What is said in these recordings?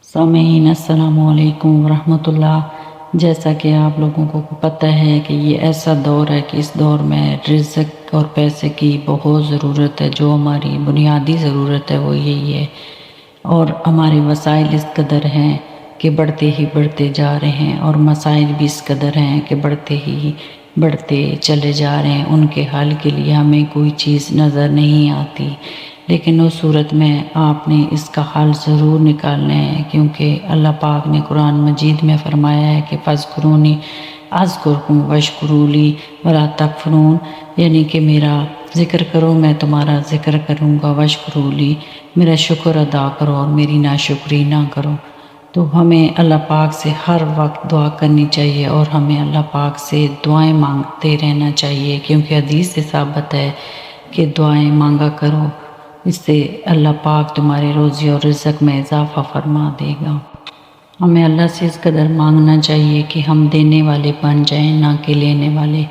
سامعین السلام علیکم ورحمۃ اللہ۔ جیسا کہ آپ لوگوں کو پتہ ہے کہ یہ ایسا دور ہے کہ اس دور میں رزق اور پیسے کی بہت ضرورت ہے۔ جو ہماری بنیادی ضرورت ہے وہ یہی ہے، اور ہمارے وسائل اس قدر ہیں کہ بڑھتے ہی بڑھتے جا رہے ہیں، اور مسائل بھی اس قدر ہیں کہ بڑھتے چلے جا رہے ہیں۔ ان کے حل کے لیے ہمیں کوئی چیز نظر نہیں آتی، لیکن اس صورت میں آپ نے اس کا حل ضرور نکالنا ہے، کیونکہ اللہ پاک نے قرآن مجید میں فرمایا ہے کہ فاذکرونی اذکرکم واشکروا لی ولا تکفرون، یعنی کہ میرا ذکر کرو میں تمہارا ذکر کروں گا، واشکروا لی میرا شکر ادا کرو اور میری ناشکری نہ کرو۔ تو ہمیں اللہ پاک سے ہر وقت دعا کرنی چاہیے، اور ہمیں اللہ پاک سے دعائیں مانگتے رہنا چاہیے، کیونکہ حدیث سے ثابت ہے کہ دعائیں مانگا کرو، اس سے اللہ پاک تمہارے روزی اور رزق میں اضافہ فرما دے گا۔ ہمیں اللہ سے اس قدر مانگنا چاہیے کہ ہم دینے والے بن جائیں، نہ کہ لینے والے،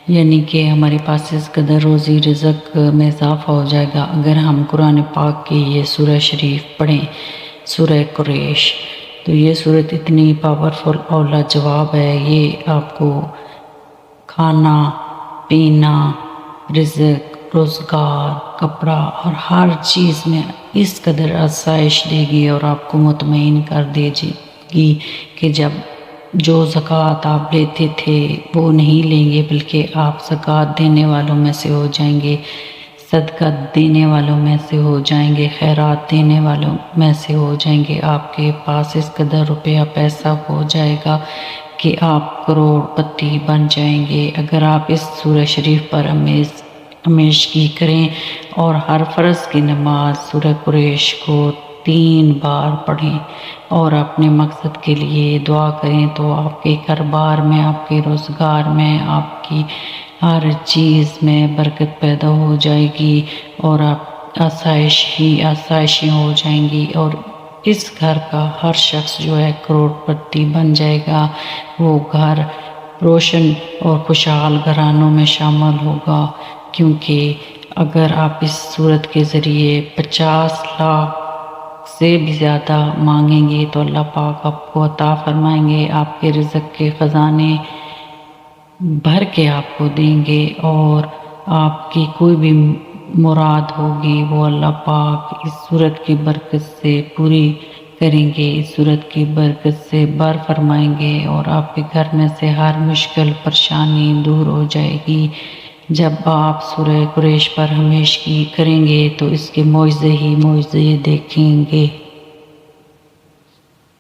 یعنی کہ ہمارے پاس اس قدر روزی رزق میں اضافہ ہو جائے گا اگر ہم قرآن پاک کی یہ سورہ شریف پڑھیں، سورہ قریش۔ تو یہ سورت اتنی پاورفل اور لاجواب ہے، یہ آپ کو کھانا پینا، رزق، روزگار، کپڑا اور ہر چیز میں اس قدر آسائش دے گی، اور آپ کو مطمئن کر دے گی کہ جب جو زکوٰۃ آپ لیتے تھے وہ نہیں لیں گے، بلکہ آپ زکوٰۃ دینے والوں میں سے ہو جائیں گے، صدقہ دینے والوں میں سے ہو جائیں گے، خیرات دینے والوں میں سے ہو جائیں گے۔ آپ کے پاس اس قدر روپیہ پیسہ ہو جائے گا کہ آپ کروڑ پتی بن جائیں گے، اگر آپ اس سورہ شریف پر ہمیشگی کریں اور ہر فرض کی نماز سورہ قریش کو 3 بار پڑھیں اور اپنے مقصد کے لیے دعا کریں، تو آپ کے کاروبار میں، آپ کے روزگار میں، آپ کی ہر چیز میں برکت پیدا ہو جائے گی، اور آپ آسائشیں ہو جائیں گی، اور اس گھر کا ہر شخص جو ہے کروڑ پتی بن جائے گا۔ وہ گھر روشن اور خوشحال گھرانوں میں شامل ہوگا، کیونکہ اگر آپ اس صورت کے ذریعے 50 لاکھ سے بھی زیادہ مانگیں گے تو اللہ پاک آپ کو عطا فرمائیں گے، آپ کے رزق کے خزانے بھر کے آپ کو دیں گے، اور آپ کی کوئی بھی مراد ہوگی وہ اللہ پاک اس صورت کی برکت سے پوری کریں گے، اس صورت کی برکت سے بر فرمائیں گے، اور آپ کے گھر میں سے ہر مشکل پریشانی دور ہو جائے گی۔ جب آپ سورہ قریش پر ہمیشگی کریں گے تو اس کے معجزے ہی معجزے دیکھیں گے۔